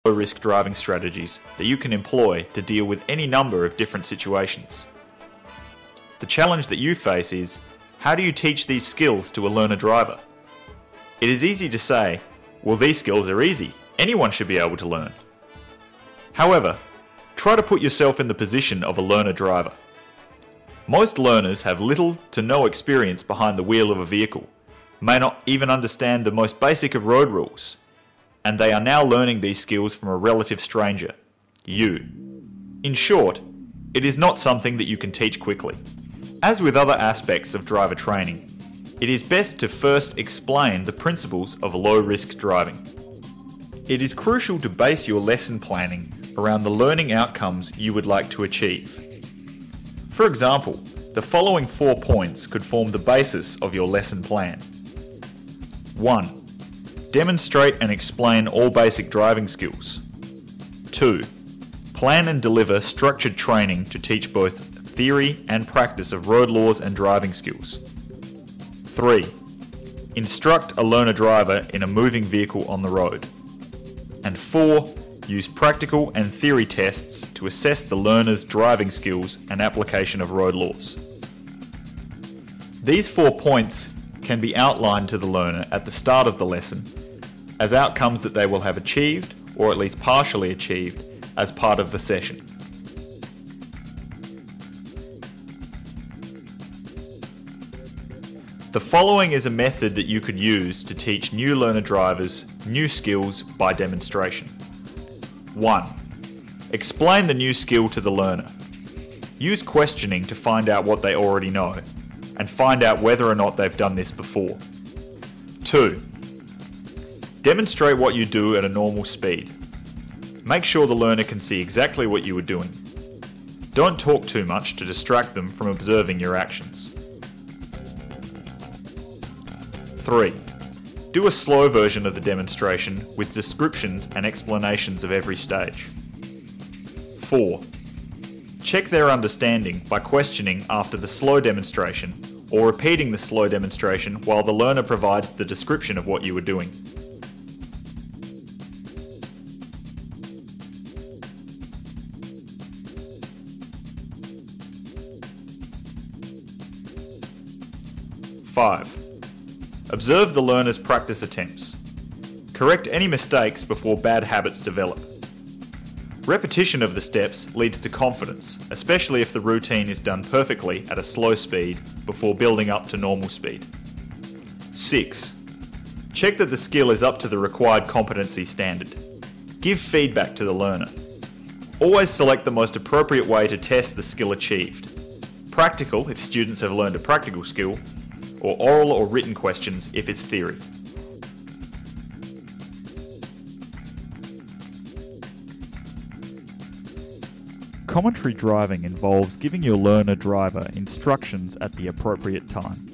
low-risk driving strategies that you can employ to deal with any number of different situations. The challenge that you face is, how do you teach these skills to a learner driver? It is easy to say, well, these skills are easy. Anyone should be able to learn. However, try to put yourself in the position of a learner driver. Most learners have little to no experience behind the wheel of a vehicle, may not even understand the most basic of road rules, and they are now learning these skills from a relative stranger, you. In short, it is not something that you can teach quickly. As with other aspects of driver training, it is best to first explain the principles of low-risk driving. It is crucial to base your lesson planning around the learning outcomes you would like to achieve. For example, the following 4 points could form the basis of your lesson plan. 1. Demonstrate and explain all basic driving skills. 2. Plan and deliver structured training to teach both theory and practice of road laws and driving skills. 3. Instruct a learner driver in a moving vehicle on the road. And 4. Use practical and theory tests to assess the learner's driving skills and application of road laws. These 4 points can be outlined to the learner at the start of the lesson as outcomes that they will have achieved, or at least partially achieved, as part of the session. The following is a method that you could use to teach new learner drivers new skills by demonstration. 1. Explain the new skill to the learner. Use questioning to find out what they already know, and find out whether or not they've done this before. 2. Demonstrate what you do at a normal speed. Make sure the learner can see exactly what you are doing. Don't talk too much to distract them from observing your actions. 3. Do a slow version of the demonstration with descriptions and explanations of every stage. 4. Check their understanding by questioning after the slow demonstration or repeating the slow demonstration while the learner provides the description of what you were doing. Five. Observe the learner's practice attempts. Correct any mistakes before bad habits develop. Repetition of the steps leads to confidence, especially if the routine is done perfectly at a slow speed before building up to normal speed. 6. Check that the skill is up to the required competency standard. Give feedback to the learner. Always select the most appropriate way to test the skill achieved. Practical if students have learned a practical skill, or oral or written questions if it's theory. Commentary driving involves giving your learner driver instructions at the appropriate time.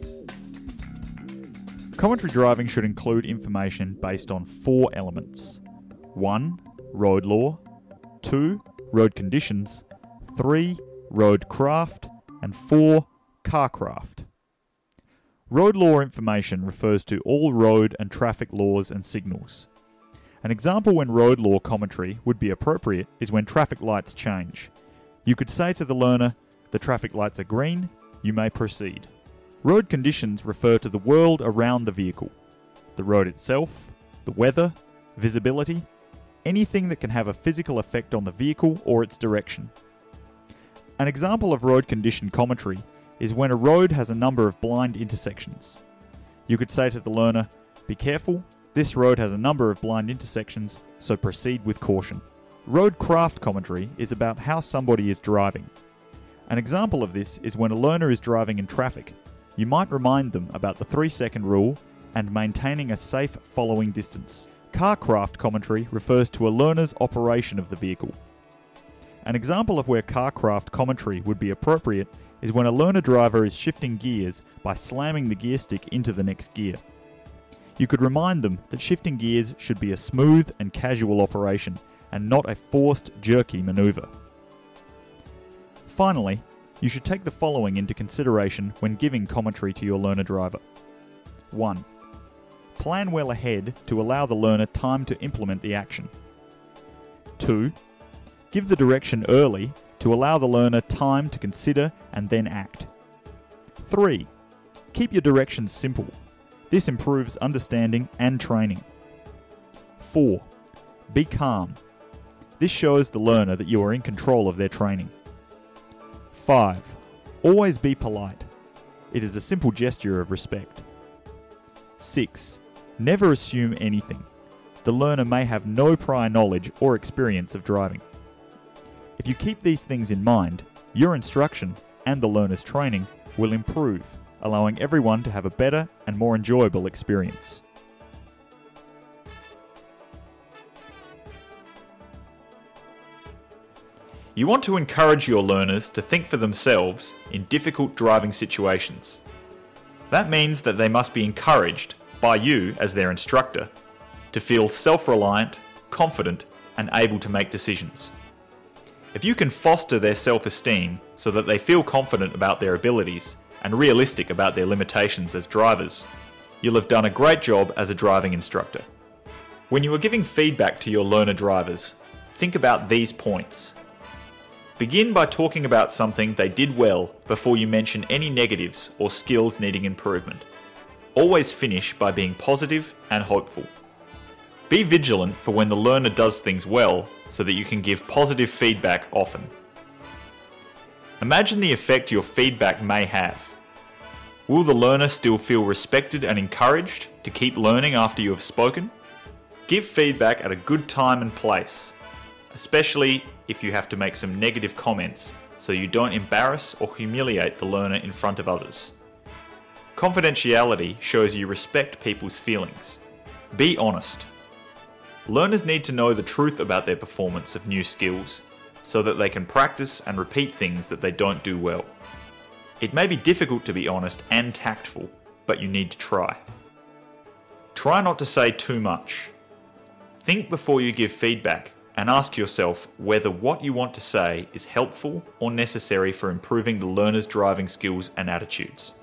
Commentary driving should include information based on 4 elements. 1. Road law. 2. Road conditions. 3. Road craft. And 4. Car craft. Road law information refers to all road and traffic laws and signals. An example when road law commentary would be appropriate is when traffic lights change. You could say to the learner, the traffic lights are green, you may proceed. Road conditions refer to the world around the vehicle. The road itself, the weather, visibility, anything that can have a physical effect on the vehicle or its direction. An example of road condition commentary is when a road has a number of blind intersections. You could say to the learner, be careful, this road has a number of blind intersections, so proceed with caution. Road craft commentary is about how somebody is driving. An example of this is when a learner is driving in traffic. You might remind them about the 3-second rule and maintaining a safe following distance. Car craft commentary refers to a learner's operation of the vehicle. An example of where car craft commentary would be appropriate is when a learner driver is shifting gears by slamming the gear stick into the next gear. You could remind them that shifting gears should be a smooth and casual operation and not a forced, jerky maneuver. Finally, you should take the following into consideration when giving commentary to your learner driver. 1. Plan well ahead to allow the learner time to implement the action. 2. Give the direction early to allow the learner time to consider and then act. 3. Keep your directions simple. This improves understanding and training. 4. Be calm. This shows the learner that you are in control of their training. 5. Always be polite. It is a simple gesture of respect. 6. Never assume anything. The learner may have no prior knowledge or experience of driving. If you keep these things in mind, your instruction and the learner's training will improve, allowing everyone to have a better and more enjoyable experience. You want to encourage your learners to think for themselves in difficult driving situations. That means that they must be encouraged by you as their instructor to feel self-reliant, confident, and able to make decisions. If you can foster their self-esteem so that they feel confident about their abilities and realistic about their limitations as drivers, you'll have done a great job as a driving instructor. When you are giving feedback to your learner drivers, think about these points. Begin by talking about something they did well before you mention any negatives or skills needing improvement. Always finish by being positive and hopeful. Be vigilant for when the learner does things well so that you can give positive feedback often. Imagine the effect your feedback may have. Will the learner still feel respected and encouraged to keep learning after you have spoken? Give feedback at a good time and place, especially if you have to make some negative comments so you don't embarrass or humiliate the learner in front of others. Confidentiality shows you respect people's feelings. Be honest. Learners need to know the truth about their performance of new skills so that they can practice and repeat things that they don't do well. It may be difficult to be honest and tactful, but you need to try. Try not to say too much. Think before you give feedback and ask yourself whether what you want to say is helpful or necessary for improving the learner's driving skills and attitudes.